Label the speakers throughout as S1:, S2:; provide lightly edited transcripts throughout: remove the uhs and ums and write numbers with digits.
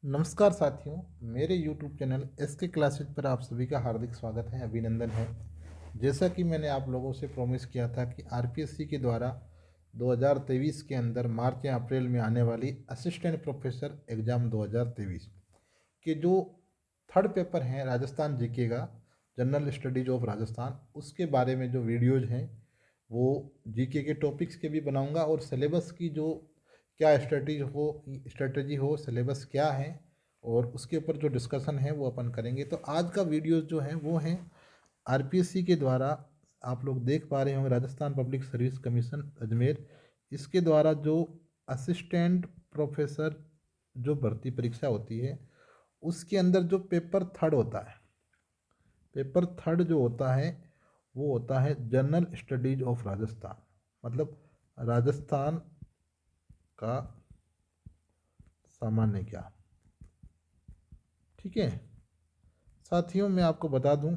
S1: नमस्कार साथियों, मेरे YouTube चैनल SK क्लासेज पर आप सभी का हार्दिक स्वागत है, अभिनंदन है। जैसा कि मैंने आप लोगों से प्रॉमिस किया था कि RPSC के द्वारा 2023 के अंदर मार्च या अप्रैल में आने वाली असिस्टेंट प्रोफेसर एग्ज़ाम 2023 के जो थर्ड पेपर हैं राजस्थान जीके का, जनरल स्टडीज ऑफ राजस्थान, उसके बारे में जो वीडियोज़ हैं वो जीके के टॉपिक्स के भी बनाऊंगा और सिलेबस की जो क्या स्ट्रेटजी हो सिलेबस क्या है और उसके ऊपर जो डिस्कशन है वो अपन करेंगे। तो आज का वीडियो जो है वो है आरपीएससी के द्वारा, आप लोग देख पा रहे होंगे, Rajasthan public service commission Ajmer, इसके द्वारा जो असिस्टेंट प्रोफेसर जो भर्ती परीक्षा होती है उसके अंदर जो पेपर थर्ड होता है, पेपर थर्ड जो होता है वो होता है जनरल स्टडीज ऑफ राजस्थान, मतलब राजस्थान का सामान्य ज्ञान। ठीक है साथियों, मैं आपको बता दूं,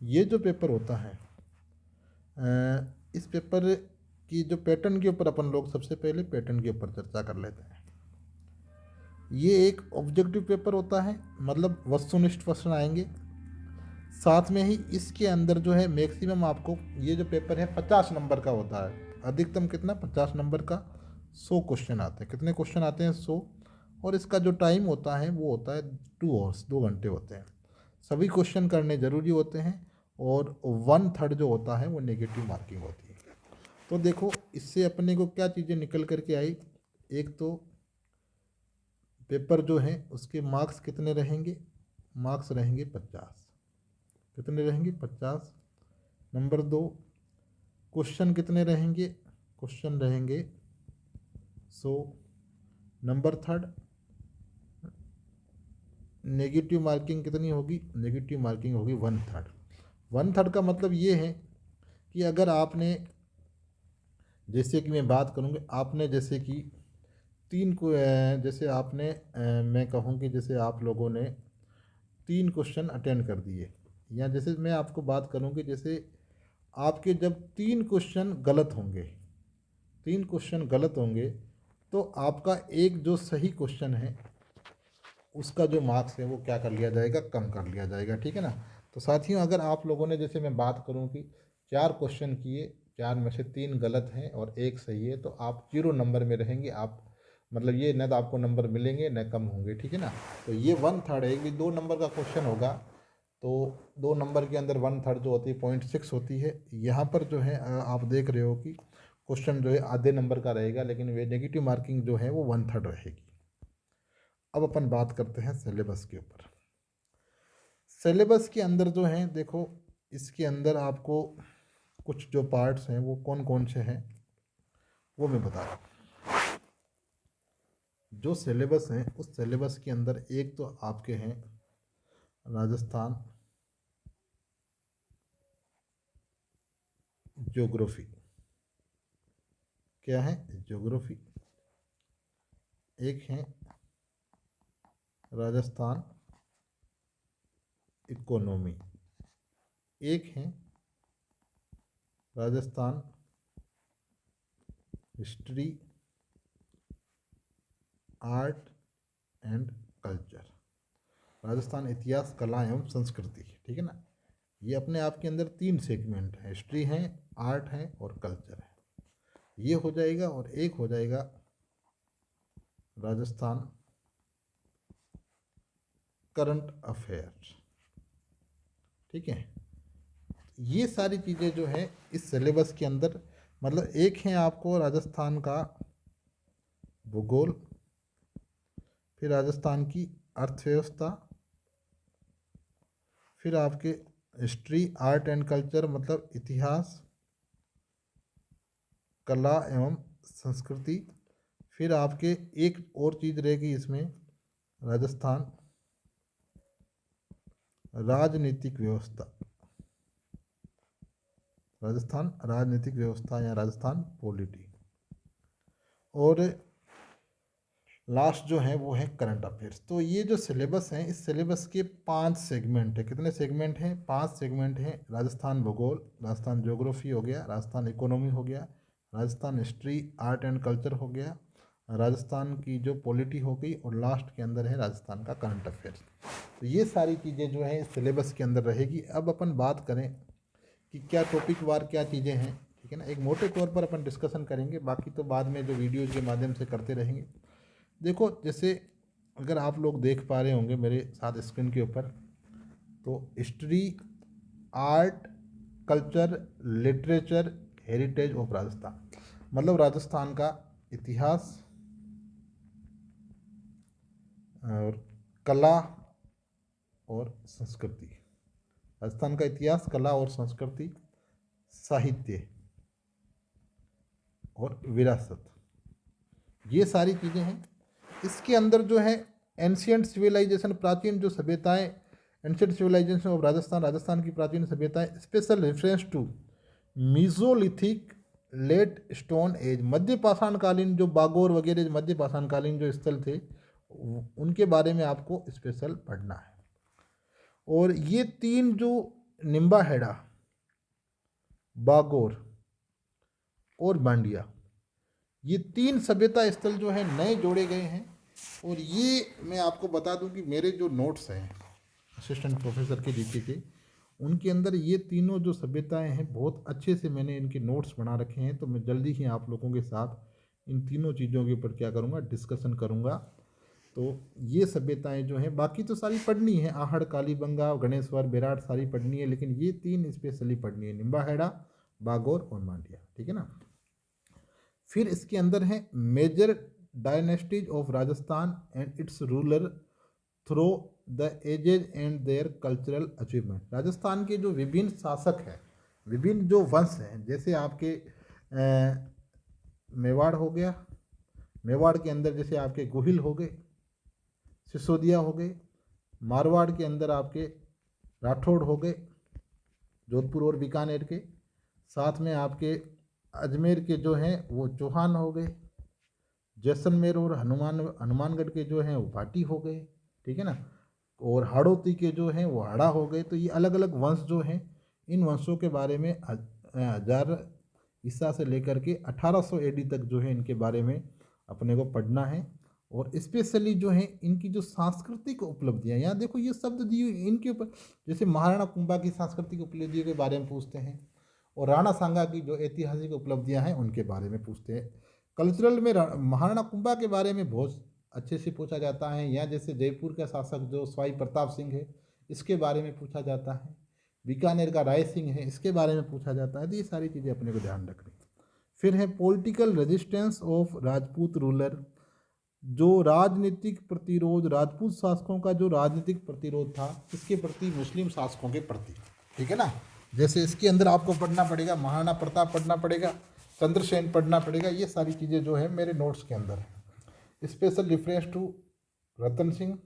S1: ये जो पेपर होता है इस पेपर की जो पैटर्न के ऊपर अपन लोग सबसे पहले पैटर्न के ऊपर चर्चा कर लेते हैं। ये एक ऑब्जेक्टिव पेपर होता है, मतलब वस्तुनिष्ठ प्रश्न आएंगे। साथ में ही इसके अंदर जो है मैक्सिमम आपको ये जो पेपर है 50 नंबर का होता है। अधिकतम कितना? 50 नंबर का 100 क्वेश्चन आते हैं। कितने क्वेश्चन आते हैं? 100। और इसका जो टाइम होता है वो होता है 2 आवर्स, 2 घंटे होते हैं। सभी क्वेश्चन करने ज़रूरी होते हैं और 1/3 जो होता है वो नेगेटिव मार्किंग होती है। तो देखो इससे अपने को क्या चीज़ें निकल करके आई। एक तो पेपर जो है उसके मार्क्स कितने रहेंगे? मार्क्स रहेंगे 50। कितने रहेंगे? 50। नंबर 2, क्वेश्चन कितने रहेंगे? क्वेश्चन रहेंगे 100। नंबर थर्ड, नेगेटिव मार्किंग कितनी होगी? नेगेटिव मार्किंग होगी 1/3। 1/3 का मतलब ये है कि अगर आपने, जैसे कि मैं बात करूँगी, आपने जैसे कि तीन को जैसे आपने मैं कहूँ कि जैसे आप लोगों ने 3 क्वेश्चन अटेंड कर दिए, या जैसे मैं आपको बात करूँ कि जैसे आपके जब 3 क्वेश्चन गलत होंगे, 3 क्वेश्चन गलत होंगे, तो आपका एक जो सही क्वेश्चन है उसका जो मार्क्स है वो क्या कर लिया जाएगा? कम कर लिया जाएगा। ठीक है ना। तो साथियों, अगर आप लोगों ने, जैसे मैं बात करूं कि 4 क्वेश्चन किए, 4 में से 3 गलत हैं और एक सही है, तो आप 0 नंबर में रहेंगे। आप मतलब ये न तो आपको नंबर मिलेंगे न कम होंगे। ठीक है ना। तो ये 1/3 है। भी 2 नंबर का क्वेश्चन होगा तो 2 नंबर के अंदर 1/3 जो होती है 0.6 होती है। यहाँ पर जो है आप देख रहे हो कि क्वेश्चन जो है आधे नंबर का रहेगा, लेकिन वे नेगेटिव मार्किंग जो है वो 1/3 रहेगी। अब अपन बात करते हैं सिलेबस के ऊपर। सिलेबस के अंदर जो है देखो, इसके अंदर आपको कुछ जो पार्ट्स हैं वो कौन कौन से हैं वो मैं बता रहा हूँ। जो सिलेबस हैं उस सिलेबस के अंदर एक तो आपके हैं राजस्थान ज्योग्राफी। क्या है? ज्योग्राफी। एक है राजस्थान इकोनॉमी। एक है Rajasthan history, art and culture. Rajasthan इतिहास, कला एवं संस्कृति। ठीक है ना। ये अपने आप के अंदर 3 सेगमेंट है, हिस्ट्री है, आर्ट है और कल्चर है। ये हो जाएगा। और एक हो जाएगा राजस्थान करंट अफेयर्स। ठीक है। ये सारी चीज़ें जो है इस सिलेबस के अंदर, मतलब एक है आपको राजस्थान का भूगोल, फिर राजस्थान की अर्थव्यवस्था, फिर आपके हिस्ट्री, आर्ट एंड कल्चर मतलब इतिहास, कला एवं संस्कृति, फिर आपके एक और चीज़ रहेगी इसमें, राजस्थान राजनीतिक व्यवस्था। राजस्थान राजनीतिक व्यवस्था या राजस्थान पॉलिटी। और लास्ट जो है वो है करंट अफेयर्स। तो ये जो सिलेबस है, इस सिलेबस के 5 सेगमेंट है। कितने सेगमेंट हैं? 5 सेगमेंट हैं। राजस्थान भूगोल, राजस्थान ज्योग्राफी हो गया, राजस्थान इकोनॉमी हो गया, Rajasthan history, art and culture हो गया, राजस्थान की जो पॉलिटी हो गई, और लास्ट के अंदर है राजस्थान का करंट अफेयर्स। तो ये सारी चीज़ें जो है सिलेबस के अंदर रहेगी। अब अपन बात करें कि क्या टॉपिक वार क्या चीज़ें हैं, ठीक है ना, एक मोटे तौर पर अपन डिस्कशन करेंगे, बाकी तो बाद में जो वीडियोज़ के माध्यम से करते रहेंगे। देखो, जैसे अगर आप लोग देख पा रहे होंगे मेरे साथ स्क्रीन के ऊपर, तो history, art, culture, literature, heritage of Rajasthan, मतलब राजस्थान का इतिहास और कला और संस्कृति, राजस्थान का इतिहास, कला और संस्कृति, साहित्य और विरासत, ये सारी चीज़ें हैं। इसके अंदर जो है एंशियंट सिविलाइजेशन, प्राचीन जो सभ्यताएं, ancient civilization of Rajasthan, Rajasthan की प्राचीन सभ्यताएं, special reference to mesolithic, late stone age, मध्य पाषाणकालीन जो बागोर वगैरह मध्य पाषाणकालीन जो स्थल थे उनके बारे में आपको स्पेशल पढ़ना है। और ये तीन जो निम्बाहेड़ा, बागोर और मांडिया, ये तीन सभ्यता स्थल जो है नए जोड़े गए हैं। और ये मैं आपको बता दूं कि मेरे जो नोट्स हैं असिस्टेंट प्रोफेसर के जीके के, उनके अंदर ये तीनों जो सभ्यताएं हैं बहुत अच्छे से मैंने इनके नोट्स बना रखे हैं। तो मैं जल्दी ही आप लोगों के साथ इन तीनों चीज़ों के ऊपर क्या करूँगा, डिस्कशन करूँगा। तो ये सभ्यताएं जो हैं बाकी तो सारी पढ़नी है, आहड़, कालीबंगा, गणेश्वर, बेराट सारी पढ़नी है, लेकिन ये तीन स्पेशली पढ़नी है, निम्बाहेड़ा, बागोर और मांडिया, ठीक है ना। फिर इसके अंदर है major dynasties of Rajasthan and its ruler through the ages and their cultural achievement. Rajasthan के जो विभिन्न शासक हैं, विभिन्न जो वंश हैं, जैसे आपके मेवाड़ हो गया, मेवाड़ के अंदर जैसे आपके गोहिल हो गए, सिसोदिया हो गए, मारवाड़ के अंदर आपके राठौड़ हो गए, जोधपुर और बीकानेर के, साथ में आपके अजमेर के जो हैं वो चौहान हो गए, जैसलमेर और हनुमानगढ़ के जो हैं वो भाटी हो गए, ठीक है ना, और हाड़ौती के जो हैं वो हाड़ा हो गए। तो ये अलग अलग वंश जो हैं, इन वंशों के बारे में 1000 ईसा से लेकर के 1800 एडी तक जो है इनके बारे में अपने को पढ़ना है। और स्पेशली जो है इनकी जो सांस्कृतिक उपलब्धियाँ, यहाँ देखो ये शब्द दिए इनके ऊपर, जैसे महाराणा कुंभा की सांस्कृतिक उपलब्धियों के बारे में पूछते हैं, और राणा सांगा की जो ऐतिहासिक उपलब्धियाँ हैं उनके बारे में पूछते हैं। कल्चरल में महाराणा कुंभा के बारे में बहुत अच्छे से पूछा जाता है। यहाँ जैसे जयपुर का शासक जो स्वाई प्रताप सिंह है, इसके बारे में पूछा जाता है। बीकानेर का राय सिंह है, इसके बारे में पूछा जाता है। तो ये सारी चीज़ें अपने को ध्यान रखनी। फिर है political resistance of Rajput ruler, जो राजनीतिक प्रतिरोध, राजपूत शासकों का जो राजनीतिक प्रतिरोध था इसके प्रति मुस्लिम शासकों के प्रति, ठीक है ना। जैसे इसके अंदर आपको पढ़ना पड़ेगा, महाराणा प्रताप पढ़ना पड़ेगा, चंद्रसेन पढ़ना पड़ेगा, ये सारी चीज़ें जो है मेरे नोट्स के अंदर है। Special reference to Ratan Singh,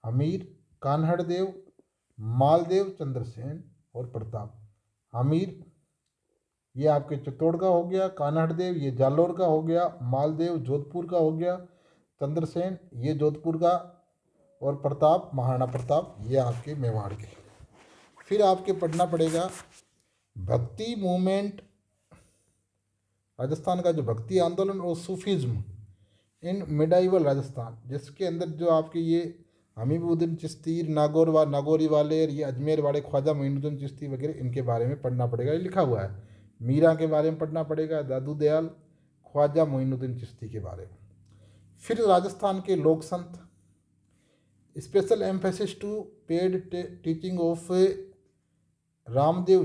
S1: Hamir, Kanhaddev, Maldev, Chandrasen और प्रताप। हमीर ये आपके चित्तौड़ का हो गया, कान्हड़देव ये जालोर का हो गया, मालदेव जोधपुर का हो गया, चंद्रसेन ये जोधपुर का, और प्रताप, महाराणा प्रताप ये आपके मेवाड़ के। फिर आपके पढ़ना पड़ेगा भक्ति मूवमेंट, राजस्थान का जो भक्ति आंदोलन और सूफीज्म इन मिडाइवल राजस्थान, जिसके अंदर जो आपके ये हमीबुद्दीन चिश्ती, नागौरी वाले, ये अजमेर वाले ख्वाजा मोइनुद्दीन चिश्ती वगैरह, इनके बारे में पढ़ना पड़ेगा। ये लिखा हुआ है। मीरा के बारे में पढ़ना पड़ेगा, दादू दयाल, ख्वाजा मोइनुद्दीन चिश्ती के बारे में। फिर राजस्थान के लोक संत, special emphasis to paid teaching of Ramdev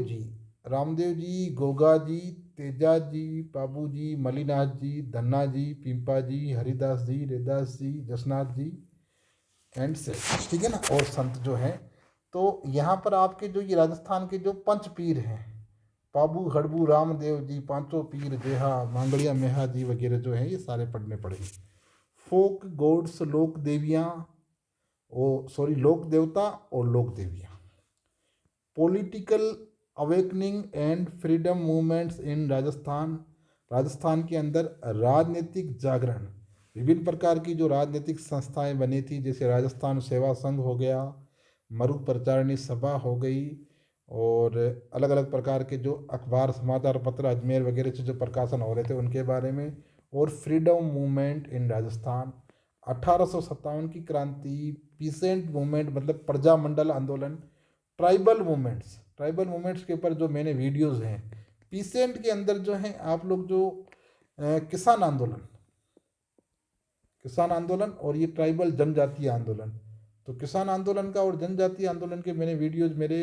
S1: ji, Goga ji, Teja ji, Babu ji, Mallinath ji, Dhanna ji, पिंपा जी, हरिदास जी, रेदास जी, जसनाथ जी एंड से, ठीक है ना, और संत जो हैं। तो यहाँ पर आपके जो ये राजस्थान के जो पंच पीर हैं, पाबू, हड़बू, रामदेव जी, पांचों पीर, जेहा, मांगड़िया, मेहा जी वगैरह जो हैं, ये सारे पढ़ने पड़ेंगे। फोक गॉड्स, लोक देवियाँ, लोक देवता और लोक देवियाँ। Political awakening and freedom movements in Rajasthan, Rajasthan के अंदर राजनीतिक जागरण, विभिन्न प्रकार की जो राजनीतिक संस्थाएं बनी थी, जैसे राजस्थान सेवा संघ हो गया, मरु प्रचारणी सभा हो गई, और अलग अलग प्रकार के जो अखबार, समाचार पत्र अजमेर वगैरह से जो प्रकाशन हो रहे थे उनके बारे में, और फ्रीडम मूवमेंट इन राजस्थान, 1857 की क्रांति, पीसेंट मूवमेंट मतलब प्रजामंडल आंदोलन, ट्राइबल मूवमेंट्स के ऊपर जो मैंने वीडियोस हैं। पीसेंट के अंदर जो है आप लोग जो किसान आंदोलन और ये ट्राइबल जनजातीय आंदोलन, तो किसान आंदोलन का और जनजातीय आंदोलन के मैंने वीडियोज मेरे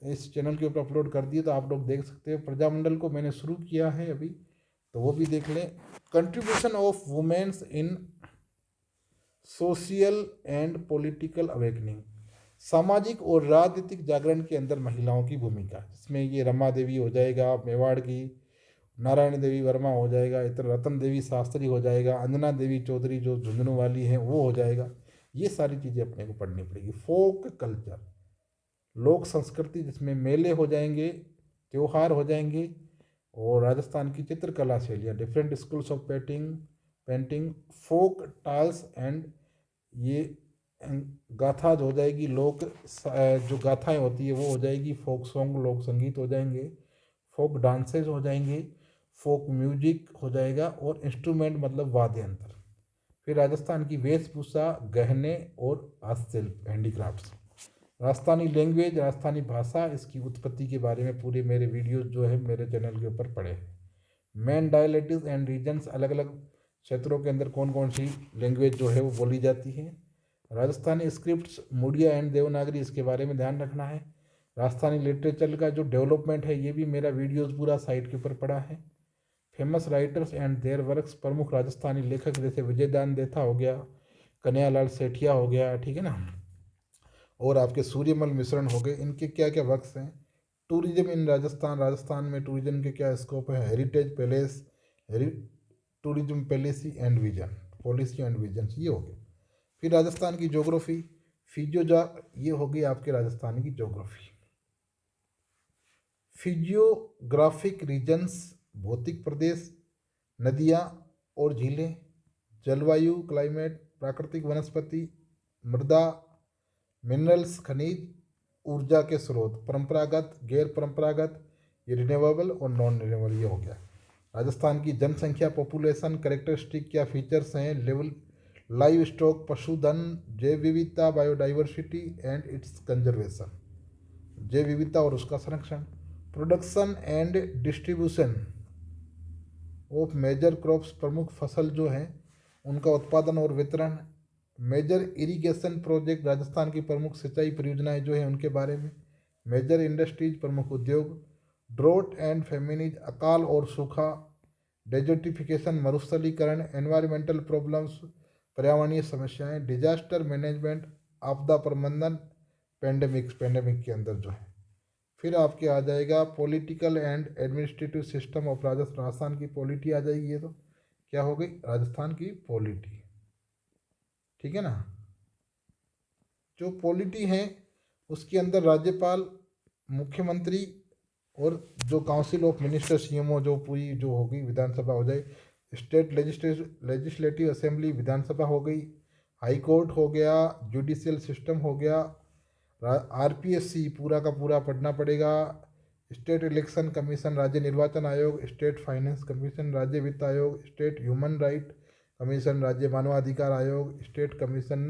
S1: इस चैनल के ऊपर अपलोड कर दिए, तो आप लोग देख सकते हैं। प्रजामंडल को मैंने शुरू किया है अभी, तो वो भी देख लें। Contribution of womens in social and political awakening, सामाजिक और राजनीतिक जागरण के अंदर महिलाओं की भूमिका, जिसमें ये रमा देवी हो जाएगा मेवाड़ की, नारायण देवी वर्मा हो जाएगा, इतर रतन देवी शास्त्री हो जाएगा, अंजना देवी चौधरी जो झुंझुनू वाली हैं वो हो जाएगा। ये सारी चीज़ें अपने को पढ़नी पड़ेगी। फोक कल्चर, लोक संस्कृति, जिसमें मेले हो जाएंगे, त्योहार हो जाएंगे, और राजस्थान की चित्रकला शैलियाँ, different schools of painting, folk tales and ये गाथा हो जाएगी, जो गाथाएं होती है वो हो जाएगी, फोक सॉन्ग लोक संगीत हो जाएंगे, फोक डांसेज हो जाएंगे, फोक म्यूजिक हो जाएगा, और इंस्ट्रूमेंट मतलब वाद्य यंत्र। फिर राजस्थान की वेशभूषा, गहने और हस्तशिल्प, हैंडीक्राफ्ट्स। राजस्थानी लैंग्वेज, राजस्थानी भाषा, इसकी उत्पत्ति के बारे में पूरे मेरे वीडियोस जो है मेरे चैनल के ऊपर पड़े हैं। मेन डायलेक्ट्स एंड रीजन्स, अलग अलग क्षेत्रों के अंदर कौन कौन सी लैंग्वेज जो है वो बोली जाती है। राजस्थानी स्क्रिप्ट्स, मुड़िया एंड देवनागरी, इसके बारे में ध्यान रखना है। राजस्थानी लिटरेचर का जो डेवलपमेंट है ये भी मेरा वीडियोस पूरा साइट के ऊपर पड़ा है। Famous writers and there works, प्रमुख राजस्थानी लेखक जैसे विजयदान देथा हो गया, कन्हैयालाल सेठिया हो गया, ठीक है ना, और आपके सूर्यमल मिश्रण हो गए, इनके क्या क्या वर्क्स हैं। टूरिज्म इन राजस्थान, राजस्थान में टूरिज्म के क्या स्कोप है। Heritage palace, tourism policy and vision, ये हो गए। फिर राजस्थान की ज्योग्राफी, ये हो गई आपके राजस्थान की ज्योग्राफी। फिजियोग्राफिक रीजन्स, भौतिक प्रदेश, नदियाँ और झीलें, जलवायु क्लाइमेट, प्राकृतिक वनस्पति, मृदा, मिनरल्स खनिज, ऊर्जा के स्रोत, परंपरागत, गैर परंपरागत, ये रिन्यूएबल और नॉन रिन्यूएबल, ये हो गया। राजस्थान की जनसंख्या, पॉपुलेशन, कैरेक्टरिस्टिक क्या फीचर्स हैं, लेवल, लाइव स्टॉक, पशुधन, जैव विविधता, बायोडाइवर्सिटी एंड इट्स कंजर्वेशन, जैव विविधता और उसका संरक्षण। Production and distribution of major crops, प्रमुख फसल जो हैं उनका उत्पादन और वितरण। मेजर इरिगेशन प्रोजेक्ट, राजस्थान की प्रमुख सिंचाई परियोजनाएं जो हैं उनके बारे में। मेजर इंडस्ट्रीज, प्रमुख उद्योग। ड्रोट एंड फेमिनिज, अकाल और सूखा। डेजर्टिफिकेशन, मरुस्थलीकरण। एनवायरमेंटल प्रॉब्लम्स, पर्यावरणीय समस्याएं। डिजास्टर मैनेजमेंट, आपदा प्रबंधन। पेंडेमिक के अंदर जो है। फिर आपके आ जाएगा political and administrative system of Rajasthan की पॉलिटी आ जाएगी। ये तो क्या हो गई, राजस्थान की पॉलिटी, ठीक है ना। जो पॉलिटी है उसके अंदर राज्यपाल, मुख्यमंत्री और जो काउंसिल ऑफ मिनिस्टर सीएमओ जो पूरी जो होगी, विधानसभा हो जाए, स्टेट लेजिस्लेटिव असेंबली, विधानसभा हो गई, हाई कोर्ट हो गया, जुडिशियल सिस्टम हो गया, आरपीएससी पूरा का पूरा पढ़ना पड़ेगा, स्टेट इलेक्शन कमीशन, राज्य निर्वाचन आयोग, स्टेट फाइनेंस कमीशन, राज्य वित्त आयोग, स्टेट ह्यूमन राइट कमीशन, राज्य मानवाधिकार आयोग, स्टेट कमीशन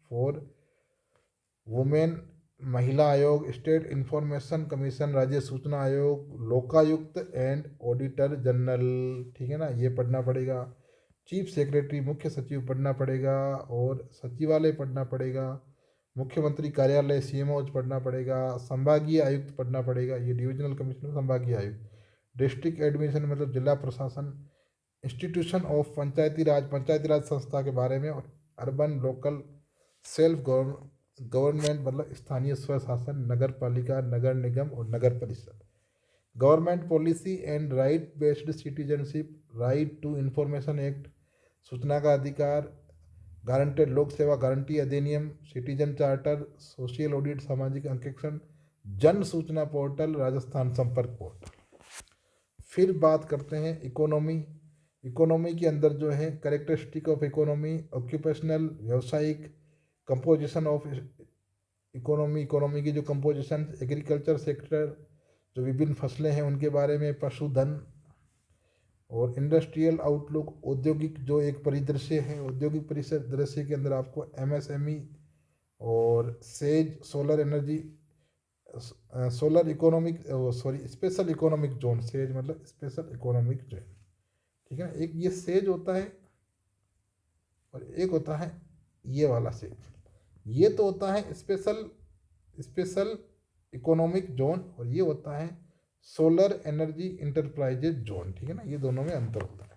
S1: फॉर वुमेन, महिला आयोग, स्टेट इंफॉर्मेशन कमीशन, राज्य सूचना आयोग, लोकायुक्त एंड ऑडिटर जनरल, ठीक है ना, ये पढ़ना पड़ेगा। चीफ सेक्रेटरी, मुख्य सचिव पढ़ना पड़ेगा, और सचिवालय पढ़ना पड़ेगा, मुख्यमंत्री कार्यालय सीएमओ पढ़ना पड़ेगा, संभागीय आयुक्त पढ़ना पड़ेगा, ये डिविजनल कमिश्नर संभागीय आयुक्त। डिस्ट्रिक्ट एडमिनिस्ट्रेशन मतलब जिला प्रशासन। इंस्टीट्यूशन ऑफ पंचायती राज संस्था के बारे में, और अर्बन लोकल सेल्फ गवर्नमेंट मतलब स्थानीय स्वशासन, नगर पालिका, नगर निगम और नगर परिषद। Government policy and right based citizenship, right to information act, सूचना का अधिकार, गारंटेड लोक सेवा गारंटी अधिनियम, सिटीजन चार्टर, सोशल ऑडिट, सामाजिक अंकेक्षण, जन सूचना पोर्टल, राजस्थान संपर्क पोर्टल। फिर बात करते हैं इकोनॉमी के अंदर जो है कैरेक्टरिस्टिक ऑफ इकोनॉमी, ऑक्यूपेशनल, व्यावसायिक, कंपोजिशन ऑफ इकोनॉमी की जो कंपोजिशन, एग्रीकल्चर सेक्टर, जो विभिन्न फसलें हैं उनके बारे में, पशुधन, और इंडस्ट्रियल आउटलुक, औद्योगिक जो एक परिदृश्य है, औद्योगिक परिदृश्य के अंदर आपको एमएसएमई और says solar energy, solar economic, sorry special economic zone, says मतलब स्पेशल इकोनॉमिक जोन, ठीक है ना। एक ये सेज होता है और एक होता है ये वाला सेज। ये तो होता है स्पेशल स्पेशल इकोनॉमिक जोन और ये होता है सोलर एनर्जी इंटरप्राइजेज जोन, ठीक है ना। ये दोनों में अंतर होता है।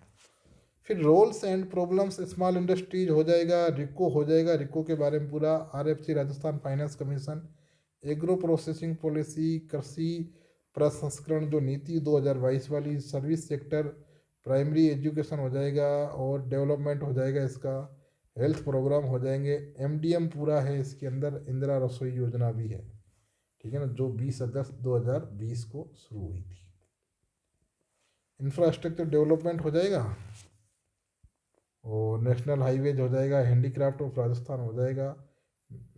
S1: फिर roles and problems small industries हो जाएगा, रिको हो जाएगा, रिको के बारे में पूरा, RFC Rajasthan finance commission, agro processing policy, कृषि प्रसंस्करण जो नीति 2022 वाली, सर्विस सेक्टर, प्राइमरी एजुकेशन हो जाएगा और डेवलपमेंट हो जाएगा इसका, हेल्थ प्रोग्राम हो जाएंगे, एमडीएम पूरा है इसके अंदर, इंदिरा रसोई योजना भी है, ठीक है ना, जो 20 अगस्त 2020 को शुरू हुई थी। इंफ्रास्ट्रक्चर डेवलपमेंट हो जाएगा और नेशनल हाईवेज हो जाएगा, हैंडीक्राफ्ट ऑफ राजस्थान हो जाएगा,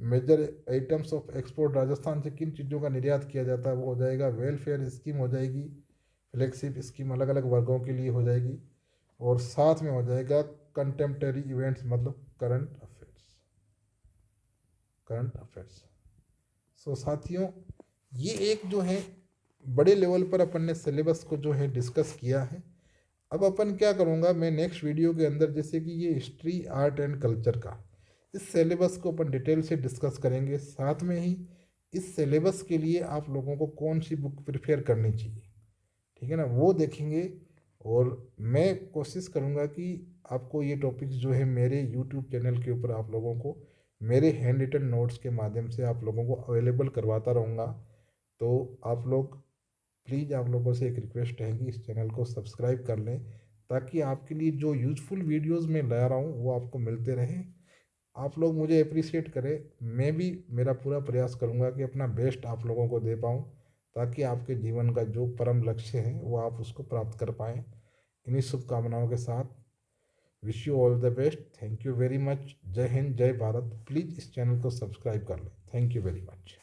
S1: major items of export Rajasthan से किन चीज़ों का निर्यात किया जाता है वो हो जाएगा, वेलफेयर स्कीम हो जाएगी, फ्लैगशिप स्कीम अलग अलग वर्गों के लिए हो जाएगी, और साथ में हो जाएगा कंटेम्प्रेरी इवेंट्स मतलब करंट अफेयर्स। सो साथियों, ये एक जो है बड़े लेवल पर अपन ने सिलेबस को जो है डिस्कस किया है। अब अपन क्या करूँगा, मैं नेक्स्ट वीडियो के अंदर जैसे कि ये हिस्ट्री आर्ट एंड कल्चर का इस सिलेबस को अपन डिटेल से डिस्कस करेंगे। साथ में ही इस सिलेबस के लिए आप लोगों को कौन सी बुक प्रिपेयर करनी चाहिए, ठीक है ना, वो देखेंगे। और मैं कोशिश करूँगा कि आपको ये टॉपिक्स जो है मेरे यूट्यूब चैनल के ऊपर आप लोगों को मेरे हैंड रिटन नोट्स के माध्यम से आप लोगों को अवेलेबल करवाता रहूँगा। तो आप लोग प्लीज़, आप लोगों से एक रिक्वेस्ट है कि इस चैनल को सब्सक्राइब कर लें ताकि आपके लिए जो यूज़फुल वीडियोस मैं ला रहा हूँ वो आपको मिलते रहें। आप लोग मुझे अप्रिशिएट करें, मैं भी मेरा पूरा प्रयास करूँगा कि अपना बेस्ट आप लोगों को दे पाऊँ ताकि आपके जीवन का जो परम लक्ष्य है वो आप उसको प्राप्त कर पाएँ। इन्हीं शुभकामनाओं के साथ wish you all the best. Thank you very much. जय हिंद, जय भारत। प्लीज़ इस चैनल को सब्सक्राइब कर लें। Thank you very much.